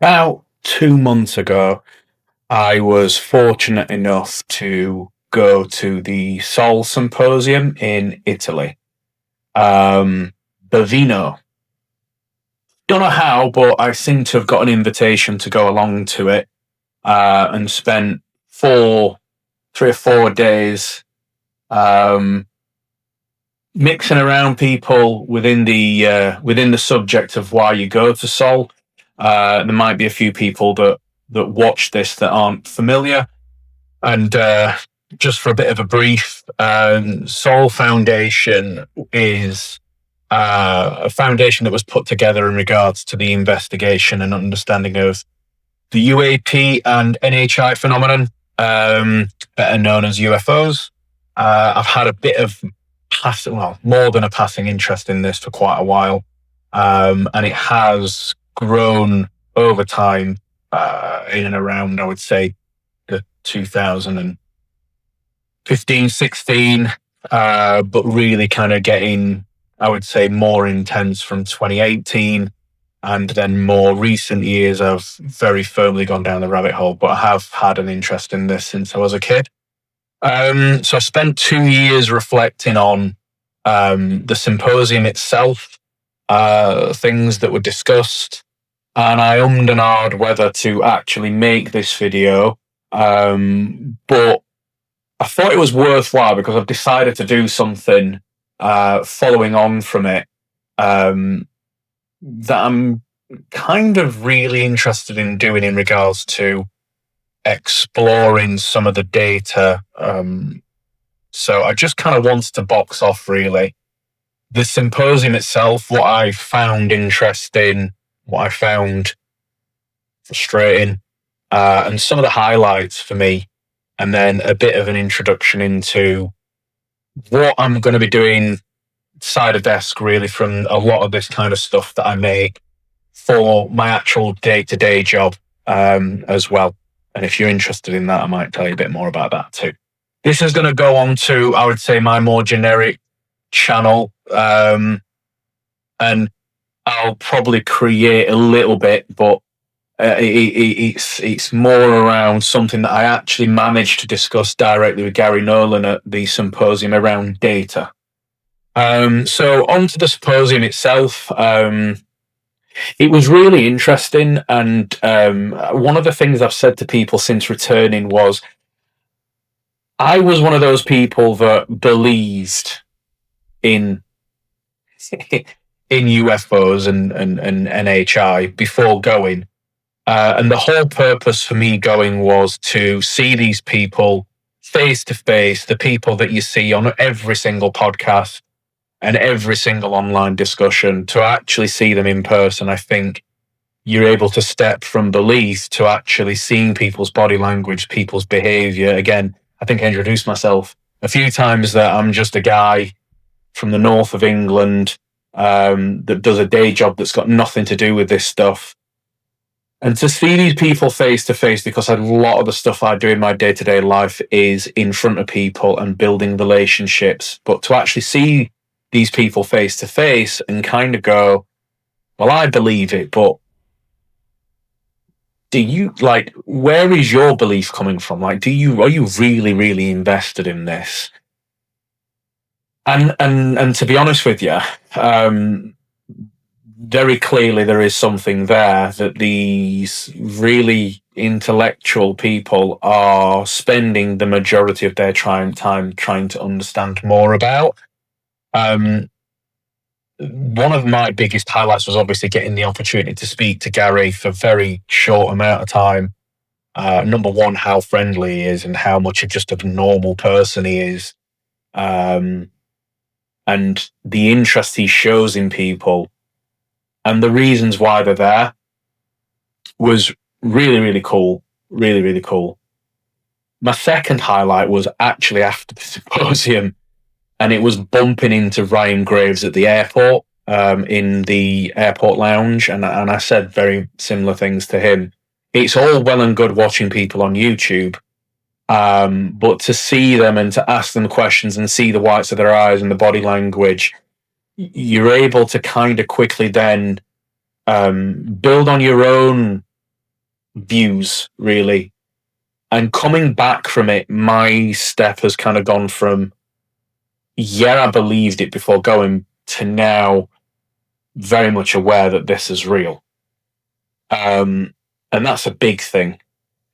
About 2 months ago, I was fortunate enough to go to the Sol Symposium in Italy. Bovino. Don't know how, but I seem to have got an invitation to go along to it, and spent 3 or 4 days um, mixing around people within the subject of why you go to Sol. There might be a few people that watch this that aren't familiar, and just for a bit of a brief, Sol Foundation is a foundation that was put together in regards to the investigation and understanding of the UAP and NHI phenomenon, better known as UFOs. I've had a bit of more than a passing interest in this for quite a while, and it has grown over time, in and around, I would say, the 2015, 16, but really kind of getting, I would say, more intense from 2018. And then more recent years, I've very firmly gone down the rabbit hole, but I have had an interest in this since I was a kid. So I spent 2 years reflecting on the symposium itself, things that were discussed, and I ummed and ahed whether to actually make this video, but I thought it was worthwhile because I've decided to do something following on from it, that I'm kind of really interested in doing in regards to exploring some of the data. So I just kind of wanted to box off, really, the symposium itself, what I found interesting, what I found frustrating, and some of the highlights for me, and then a bit of an introduction into what I'm going to be doing side of desk, really, from a lot of this kind of stuff that I make for my actual day-to-day job, as well. And if you're interested in that, I might tell you a bit more about that too. This is going to go on to, I would say, my more generic channel, and I'll probably create a little bit, but it's more around something that I actually managed to discuss directly with Gary Nolan at the symposium around data. So onto the symposium itself. It was really interesting, and one of the things I've said to people since returning was I was one of those people that believed in UFOs and NHI before going, and the whole purpose for me going was to see these people face to face, the people that you see on every single podcast and every single online discussion, to actually see them in person. I think you're able to step from belief to actually seeing people's body language, people's behavior. Again, I think I introduced myself a few times that I'm just a guy from the north of England, that does a day job that's got nothing to do with this stuff. And to see these people face to face, because a lot of the stuff I do in my day-to-day life is in front of people and building relationships, but to actually see these people face to face and kind of go, well, I believe it, but do you, like, where is your belief coming from? Like, are you really, really invested in this? And to be honest with you, very clearly there is something there that these really intellectual people are spending the majority of their time trying to understand more about. One of my biggest highlights was obviously getting the opportunity to speak to Gary for a very short amount of time. Number one, how friendly he is and how much of just a normal person he is. And the interest he shows in people and the reasons why they're there was really, really cool. Really, really cool. My second highlight was actually after the symposium, and it was bumping into Ryan Graves at the airport, in the airport lounge. And I said very similar things to him. It's all well and good watching people on YouTube, but to see them and to ask them questions and see the whites of their eyes and the body language, you're able to kind of quickly then build on your own views, really. And coming back from it, my step has kind of gone from, yeah, I believed it before going, to now very much aware that this is real. And that's a big thing.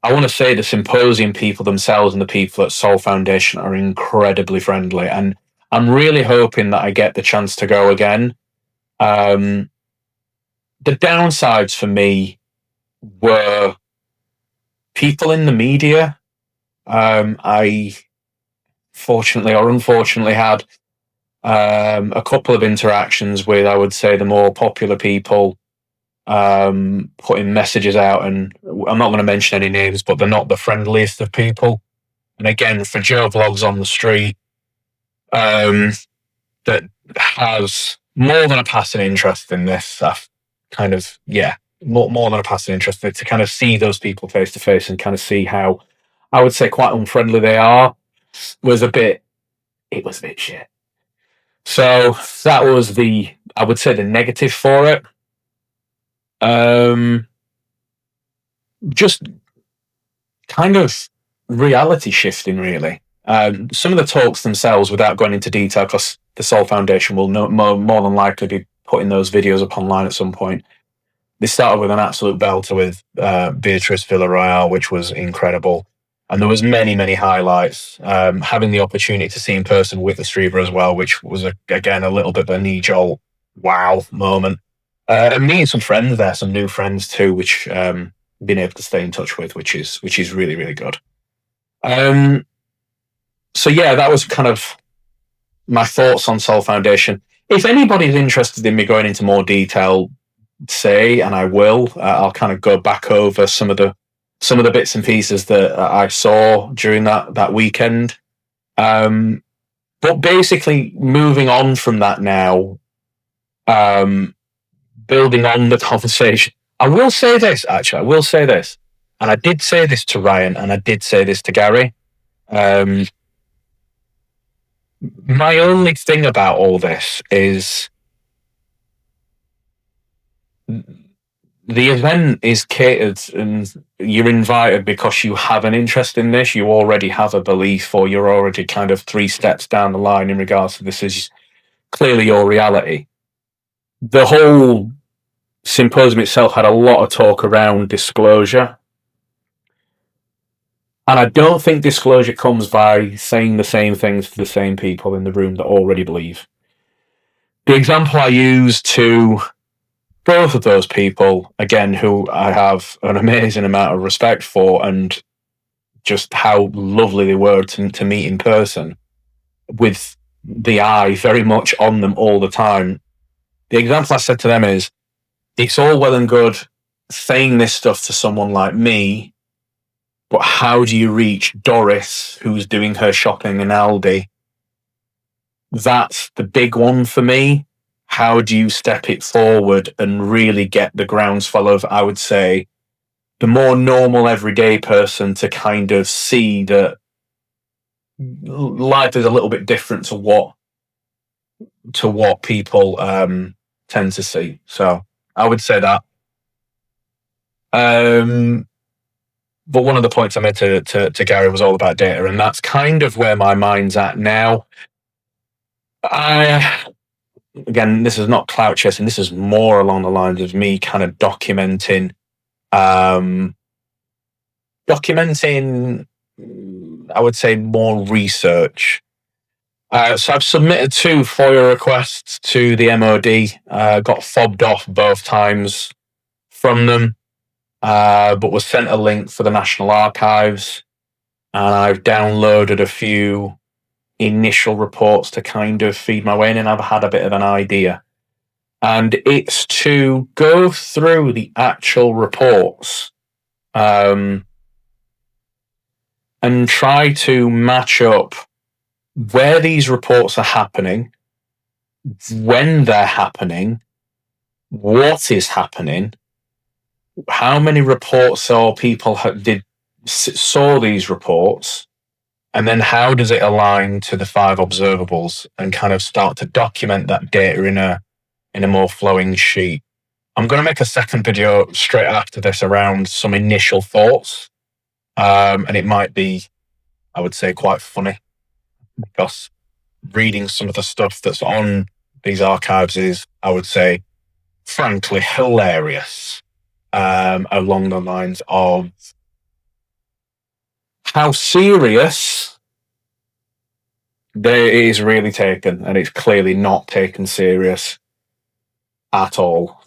I want to say the symposium people themselves and the people at Sol Foundation are incredibly friendly. And I'm really hoping that I get the chance to go again. The downsides for me were people in the media. I fortunately or unfortunately had a couple of interactions with, I would say, the more popular people, putting messages out. And I'm not going to mention any names, but they're not the friendliest of people. And again, for Joe Vlogs on the Street, that has more than a passing interest in this stuff, kind of, yeah, more than a passing interest to kind of see those people face to face and kind of see how, I would say, quite unfriendly they are, it was a bit shit. So that was I would say, the negative for it. Just kind of reality shifting, really. Some of the talks themselves, without going into detail, because the Sol Foundation will more than likely be putting those videos up online at some point. They started with an absolute belter with Beatrice Villarreal, which was incredible. And there was many highlights. Having the opportunity to see in person with the streamer as well, which was, again, a little bit of a knee jolt, wow moment. And meeting some friends there, some new friends too, which been able to stay in touch with, which is really good. So yeah, that was kind of my thoughts on Sol Foundation. If anybody's interested in me going into more detail, say, and I will, I'll kind of go back over some of the bits and pieces that I saw during that weekend. But basically, moving on from that now, building on the conversation. I will say this, and I did say this to Ryan, and I did say this to Gary. My only thing about all this is the event is catered and you're invited because you have an interest in this, you already have a belief, or you're already kind of 3 steps down the line in regards to this is clearly your reality. The whole symposium itself had a lot of talk around disclosure. And I don't think disclosure comes by saying the same things to the same people in the room that already believe. The example I use to both of those people, again, who I have an amazing amount of respect for, and just how lovely they were to meet in person, with the eye very much on them all the time. The example I said to them is, it's all well and good saying this stuff to someone like me, but how do you reach Doris, who's doing her shopping in Aldi? That's the big one for me. How do you step it forward and really get the groundswell of, I would say, the more normal everyday person to kind of see that life is a little bit different to what people tend to see. So I would say that. But one of the points I made to Gary was all about data, and that's kind of where my mind's at now. Again, this is not clout chasing. This is more along the lines of me kind of documenting, I would say, more research. So I've submitted 2 FOIA requests to the MOD, got fobbed off both times from them, but was sent a link for the National Archives, and I've downloaded a few initial reports to kind of feed my way in, and I've had a bit of an idea. And it's to go through the actual reports and try to match up where these reports are happening, when they're happening, what is happening, how many reports or people saw these reports, and then how does it align to the 5 observables, and kind of start to document that data in a more flowing sheet. I'm going to make a second video straight after this around some initial thoughts. And it might be, I would say, quite funny, because reading some of the stuff that's on these archives is, I would say, frankly, hilarious, along the lines of how serious it is really taken, and it's clearly not taken serious at all.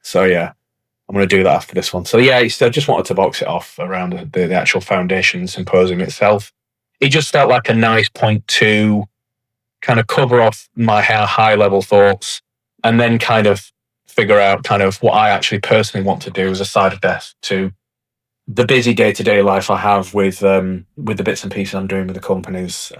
So yeah, I'm going to do that after this one. So yeah, I just wanted to box it off around the actual foundation symposium itself. It just felt like a nice point to kind of cover off my high level thoughts, and then kind of figure out kind of what I actually personally want to do as a side effect to the busy day-to-day life I have with the bits and pieces I'm doing with the companies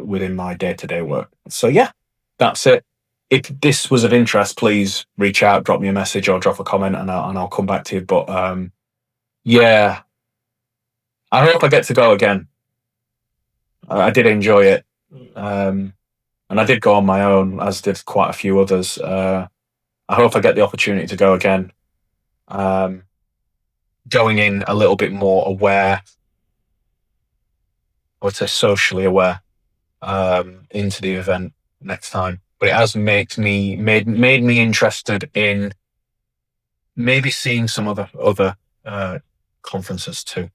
within my day-to-day work. So yeah, that's it. If this was of interest, please reach out, drop me a message, or drop a comment, and I'll come back to you. But yeah, I hope I get to go again. I did enjoy it, and I did go on my own, as did quite a few others. I hope I get the opportunity to go again. Going in a little bit more aware, I would say socially aware, into the event next time. But it has made me interested in maybe seeing some other conferences too.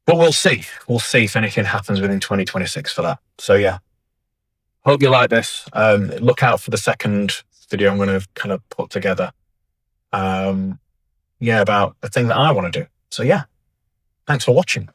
But we'll see. We'll see if anything happens within 2026 for that. So yeah, hope you like this. Look out for the second video I'm going to kind of put together. Yeah, about a thing that I want to do. So yeah, thanks for watching.